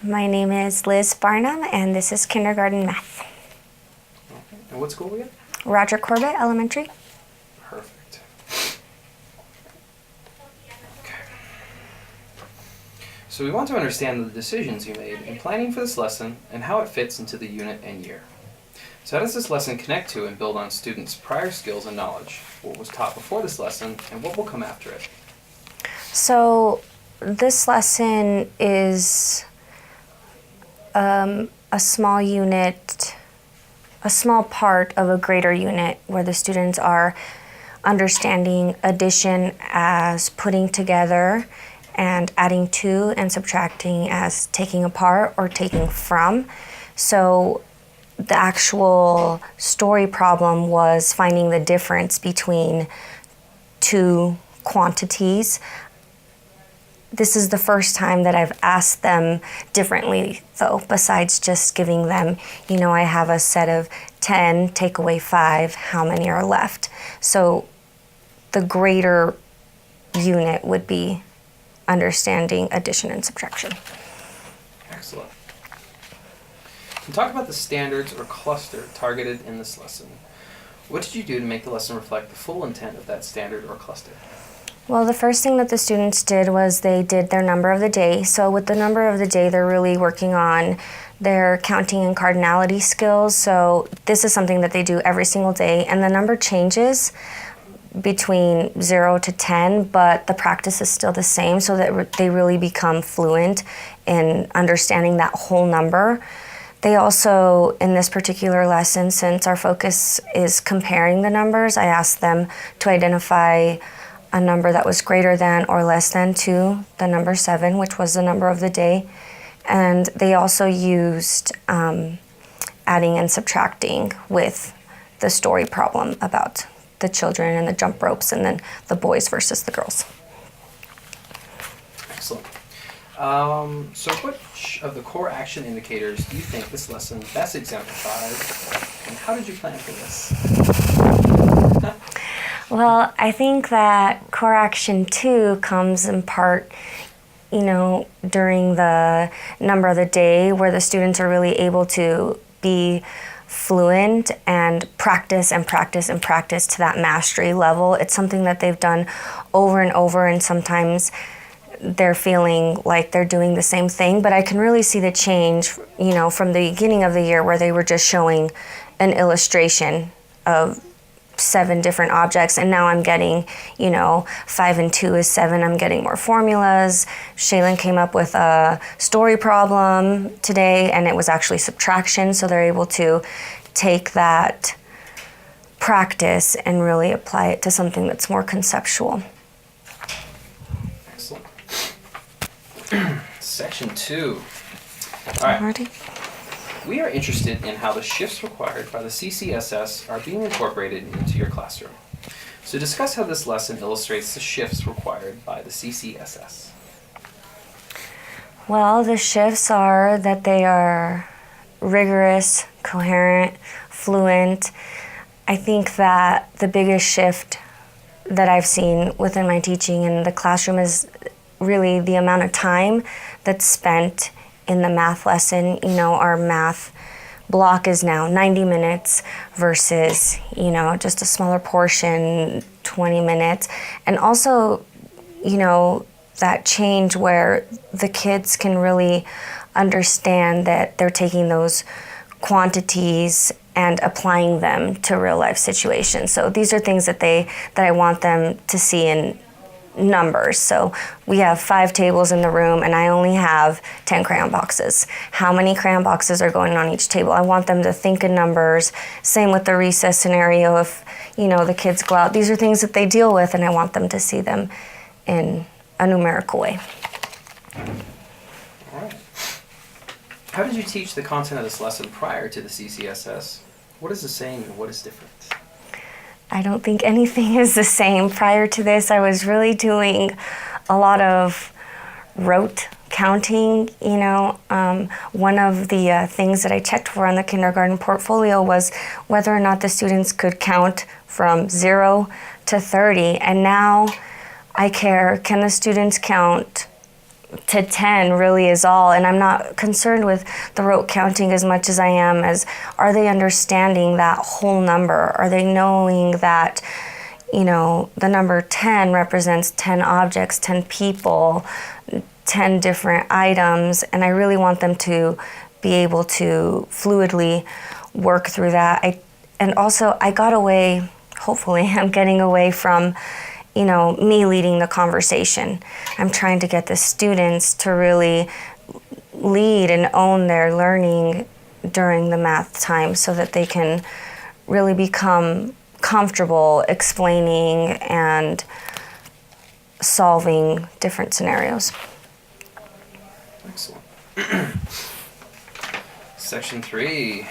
My name is Liz Barnum, and this is kindergarten math. Okay. And what school again? Roger Corbett Elementary. Perfect. Okay. So we want to understand the decisions you made in planning for this lesson and how it fits into the unit and year. So how does this lesson connect to and build on students' prior skills and knowledge? What was taught before this lesson and what will come after it? So this lesson is a small unit, a small part of a greater unit where the students are understanding addition as putting together and adding to, and subtracting as taking apart or taking from. So the actual story problem was finding the difference between two quantities. This is the first time that I've asked them differently, though, besides just giving them, I have a set of 10, take away 5, how many are left? So the greater unit would be understanding addition and subtraction. Excellent. And talk about the standards or cluster targeted in this lesson. What did you do to make the lesson reflect the full intent of that standard or cluster? Well, the first thing that the students did was they did their number of the day. So with the number of the day, they're really working on their counting and cardinality skills. So this is something that they do every single day. And the number changes between 0 to 10, but the practice is still the same, so that they really become fluent in understanding that whole number. They also, in this particular lesson, since our focus is comparing the numbers, I asked them to identify a number that was greater than or less than to the number 7, which was the number of the day. And they also used adding and subtracting with the story problem about the children and the jump ropes, and then the boys versus the girls. Excellent. So which of the core action indicators do you think this lesson best exemplifies, and how did you plan for this? Well, I think that core action 2 comes in part, during the number of the day, where the students are really able to be fluent and practice and practice and practice to that mastery level. It's something that they've done over and over, and sometimes they're feeling like they're doing the same thing, but I can really see the change, from the beginning of the year, where they were just showing an illustration of 7 different objects, and now I'm getting, 5 and 2 is 7. I'm getting more formulas. Shaylin came up with a story problem today, and it was actually subtraction, so they're able to take that practice and really apply it to something that's more conceptual. Excellent. Section 2. All right. Already? We are interested in how the shifts required by the CCSS are being incorporated into your classroom. So discuss how this lesson illustrates the shifts required by the CCSS. Well, the shifts are that they are rigorous, coherent, fluent. I think that the biggest shift that I've seen within my teaching in the classroom is really the amount of time that's spent in the math lesson. Our math block is now 90 minutes versus, just a smaller portion, 20 minutes. And also, that change where the kids can really understand that they're taking those quantities and applying them to real life situations. So these are things that I want them to see in numbers. So we have 5 tables in the room, and I only have 10 crayon boxes. How many crayon boxes are going on each table? I want them to think in numbers. Same with the recess scenario. If the kids go out, these are things that they deal with, and I want them to see them in a numerical way. All right. How did you teach the content of this lesson prior to the CCSS? What is the same and what is different? I don't think anything is the same. Prior to this, I was really doing a lot of rote counting. One of the things that I checked for on the kindergarten portfolio was whether or not the students could count from 0 to 30. And now I care, can the students count to 10 really is all, and I'm not concerned with the rote counting as much as I am as, are they understanding that whole number? Are they knowing that, the number 10 represents 10 objects, 10 people, 10 different items, and I really want them to be able to fluidly work through that. And also I got away, hopefully I'm getting away from me leading the conversation. I'm trying to get the students to really lead and own their learning during the math time so that they can really become comfortable explaining and solving different scenarios. Excellent. Section 3.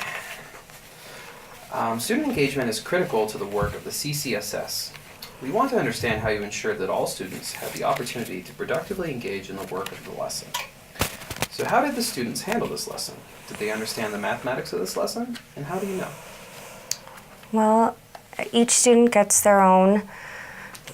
Student engagement is critical to the work of the CCSS. We want to understand how you ensure that all students have the opportunity to productively engage in the work of the lesson. So how did the students handle this lesson? Did they understand the mathematics of this lesson? And how do you know? Well, each student gets their own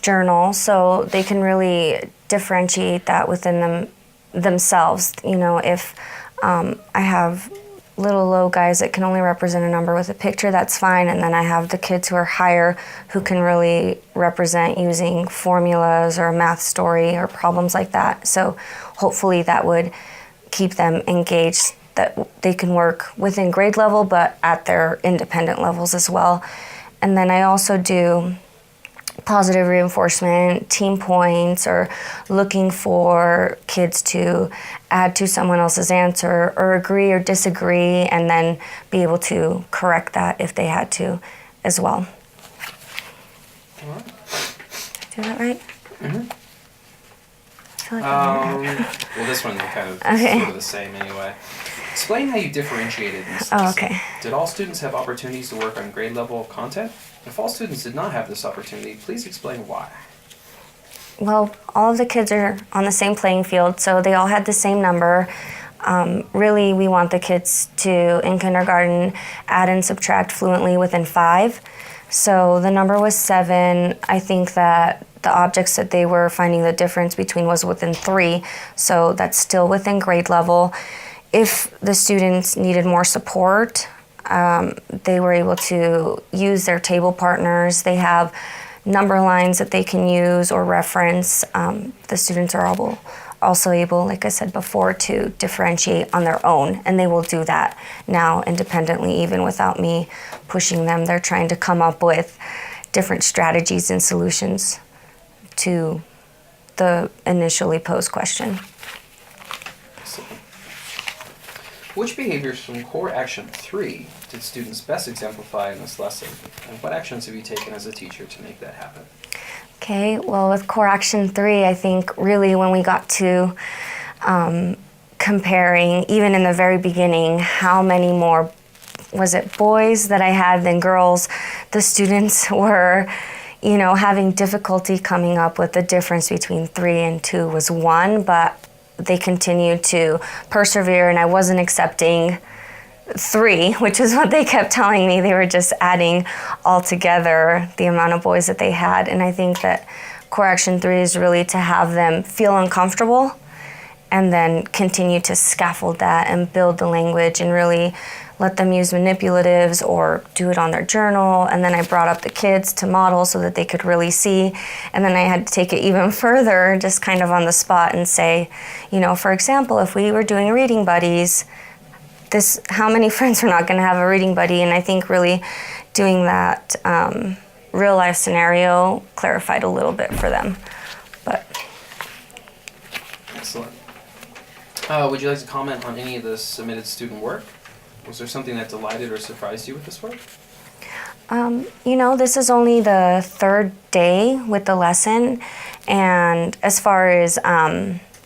journal, so they can really differentiate that within themselves. If I have little low guys that can only represent a number with a picture, that's fine. And then I have the kids who are higher who can really represent using formulas or a math story or problems like that. So hopefully that would keep them engaged, that they can work within grade level but at their independent levels as well. And then I also do positive reinforcement, team points, or looking for kids to add to someone else's answer or agree or disagree, and then be able to correct that if they had to as well. All right. Did I do that right? Mm-hmm. I feel like well, this one's kind of sort of the same anyway. Explain how you differentiated in this lesson. Okay. Did all students have opportunities to work on grade level content? If all students did not have this opportunity, please explain why. Well, all of the kids are on the same playing field, so they all had the same number. Really, we want the kids to, in kindergarten, add and subtract fluently within 5. So the number was 7. I think that the objects that they were finding the difference between was within 3, so that's still within grade level. If the students needed more support, they were able to use their table partners. They have number lines that they can use or reference. The students are also able, like I said before, to differentiate on their own, and they will do that now independently, even without me pushing them. They're trying to come up with different strategies and solutions to the initially posed question. Which behaviors from core action 3 did students best exemplify in this lesson? And what actions have you taken as a teacher to make that happen? Okay, well, with core action 3, I think really when we got to comparing, even in the very beginning, how many more, was it boys that I had than girls, the students were, having difficulty coming up with the difference between 3 and 2 was 1, but they continued to persevere, and I wasn't accepting 3, which is what they kept telling me. They were just adding all together the amount of boys that they had. And I think that core action 3 is really to have them feel uncomfortable and then continue to scaffold that and build the language and really let them use manipulatives or do it on their journal. And then I brought up the kids to model so that they could really see. And then I had to take it even further, just kind of on the spot, and say, for example, if we were doing reading buddies, how many friends are not going to have a reading buddy? And I think really doing that real life scenario clarified a little bit for them. But excellent. Would you like to comment on any of the submitted student work? Was there something that delighted or surprised you with this work? This is only the 3rd day with the lesson, and as far as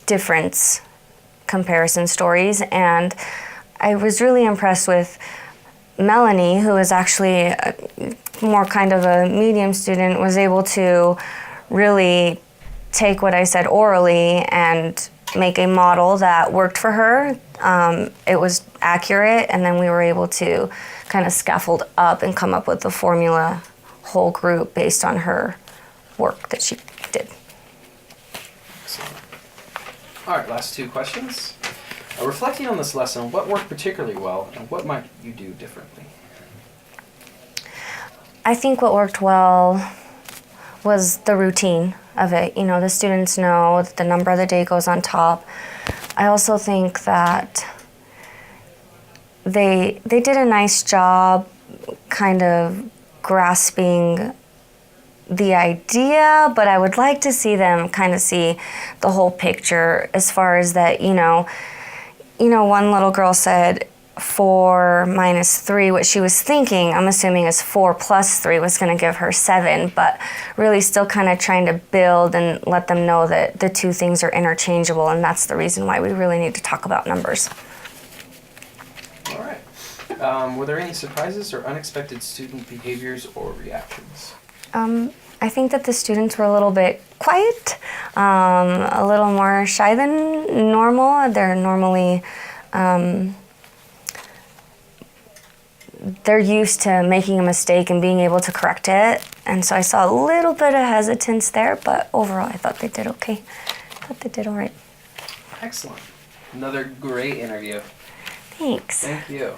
difference comparison stories, and I was really impressed with Melanie, who is actually more kind of a medium student, was able to really take what I said orally and make a model that worked for her. It was accurate, and then we were able to kind of scaffold up and come up with the formula whole group based on her work that she did. Excellent. All right, last two questions. Reflecting on this lesson, what worked particularly well and what might you do differently? I think what worked well was the routine of it. You know, the students know that the number of the day goes on top. I also think that they did a nice job kind of grasping the idea, but I would like to see them kind of see the whole picture as far as that, one little girl said 4 minus 3. What she was thinking, I'm assuming, is 4 plus 3 was going to give her 7, but really still kind of trying to build and let them know that the two things are interchangeable, and that's the reason why we really need to talk about numbers. All right. Were there any surprises or unexpected student behaviors or reactions? I think that the students were a little bit quiet, a little more shy than normal. They're normally, they're used to making a mistake and being able to correct it. And so I saw a little bit of hesitance there, but overall I thought they did okay. I thought they did all right. Excellent. Another great interview. Thanks. Thank you.